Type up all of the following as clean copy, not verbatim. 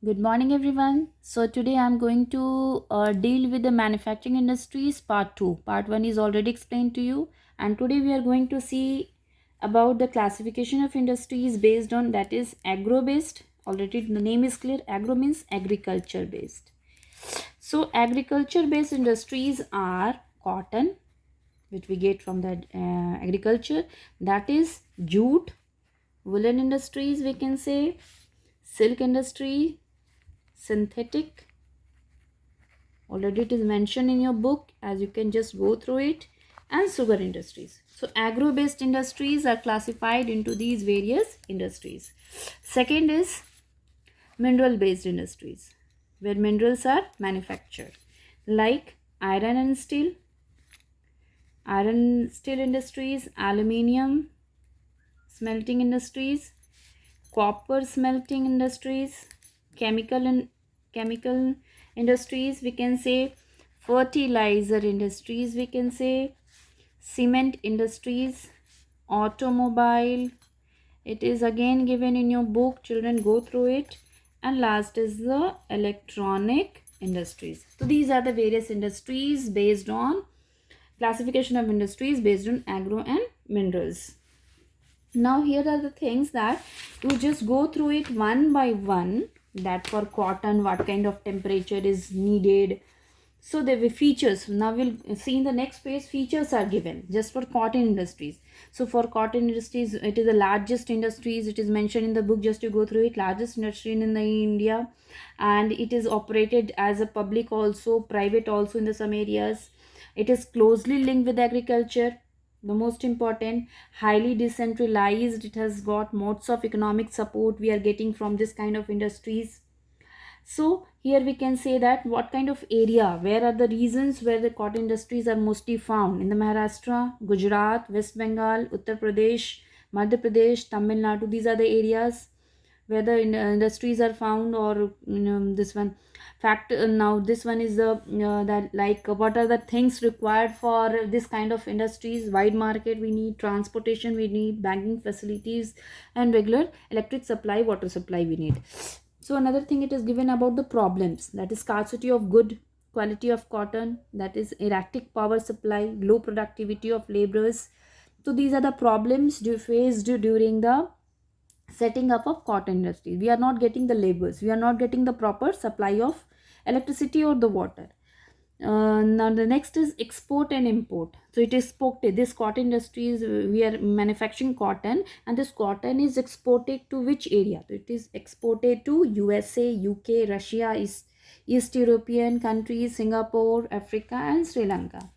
Good morning, everyone. So, today I'm going to deal with the manufacturing industries part 2. Part 1 is already explained to you, and today we are going to see about the classification of industries based on that is agro based. Already, the name is clear. Agro means agriculture based. So, agriculture based industries are cotton, which we get from the agriculture, that is jute, woolen industries, we can say, silk industry, synthetic, already it is mentioned in your book, as you can just go through it, and sugar industries. So agro based industries are classified into these various industries. Second is mineral based industries, where minerals are manufactured, like iron steel industries, aluminium smelting industries, copper smelting industries, chemical industries, we can say, fertilizer industries, we can say, cement industries, automobile, it is again given in your book, children go through it, and last is the electronic industries. So these are the various industries based on classification of industries based on agro and minerals. Now here are the things that you just go through it one by one, that for cotton what kind of temperature is needed. So there were features. Now we'll see in the next page, features are given just for cotton industries. So for cotton industries, it is the largest industries, it is mentioned in the book, just to go through it, largest industry in the India, and it is operated as a public also, private also in the some areas. It is closely linked with agriculture. The most important, highly decentralized, it has got modes of economic support we are getting from this kind of industries. So here we can say that what kind of area, where are the regions where the cotton industries are mostly found? In the Maharashtra, Gujarat, West Bengal, Uttar Pradesh, Madhya Pradesh, Tamil Nadu, these are the areas where the industries are found. Or this one fact, now this one is the that, like, what are the things required for this kind of industries? Wide market we need, transportation we need, banking facilities, and regular electric supply, water supply we need. So another thing, it is given about the problems, that is scarcity of good quality of cotton, that is erratic power supply, low productivity of laborers. So these are the problems faced during the setting up of cotton industry. We are not getting the labors, we are not getting the proper supply of electricity or the water. Now the next is export and import. So it is exported, this cotton industry is, we are manufacturing cotton, and this cotton is exported to which area? So it is exported to USA, UK, Russia, East European countries, Singapore, Africa, and Sri Lanka.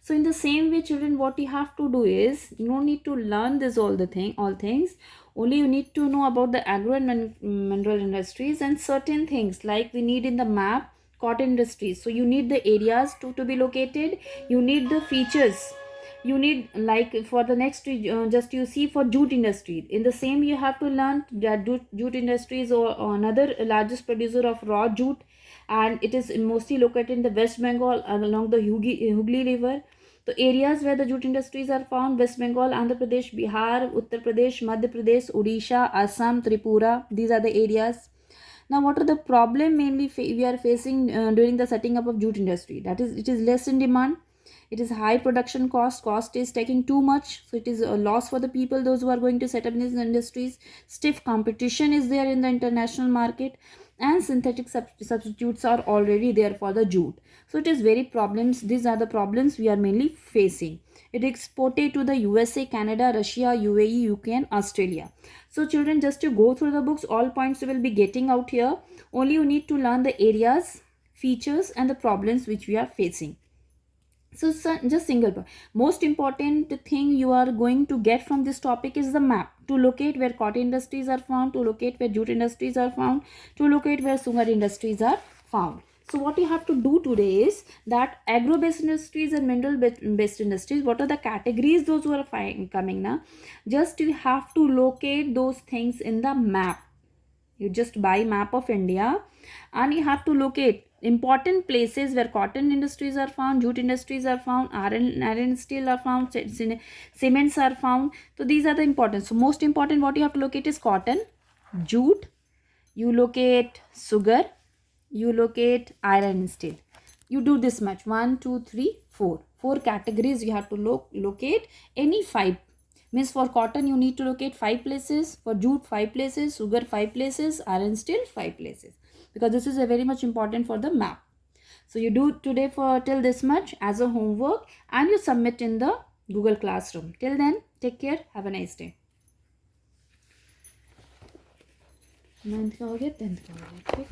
So in the same way, children, what you have to do is, you don't need to learn this all things. Only you need to know about the agro and mineral industries, and certain things like we need in the map cotton industries. So you need the areas to be located. You need the features. You need, like, for the next just you see for jute industry. In the same, you have to learn that jute industries, or another largest producer of raw jute, and it is mostly located in the West Bengal along the Hooghly River. The areas where the jute industries are found: West Bengal, Andhra Pradesh, Bihar, Uttar Pradesh, Madhya Pradesh, Odisha, Assam, Tripura. These are the areas. Now, what are the problem mainly we are facing during the setting up of jute industry? That is, it is less in demand. It is high production cost. Cost is taking too much, so it is a loss for the people, those who are going to set up in these industries. Stiff competition is there in the international market, and synthetic substitutes are already there for the jute. So it is very problems. These are the problems we are mainly facing. It exported to the USA, Canada, Russia, UAE, UK, and Australia. So children, just to go through the books, all points you will be getting out here. Only you need to learn the areas, features, and the problems which we are facing. So just single point. Most important thing you are going to get from this topic is the map, to locate where cotton industries are found, to locate where jute industries are found, to locate where sugar industries are found. So what you have to do today is that agro based industries and mineral based industries, what are the categories, those who are coming now, just you have to locate those things in the map. You just buy map of India, and you have to locate important places where cotton industries are found, jute industries are found, iron steel are found, cements are found. So these are the important. So most important what you have to locate is cotton, jute, you locate sugar, you locate iron and steel. You do this much, 1 2 3 4 4 categories you have to locate. Any 5 means for cotton you need to locate 5 places, for jute 5 places, sugar 5 places, iron steel 5 places, because this is a very much important for the map. So you do today for till this much as a homework, and you submit in the Google Classroom. Till then, take care, have a nice day. 9th का हो गया, 10th का हो गया, ठीक.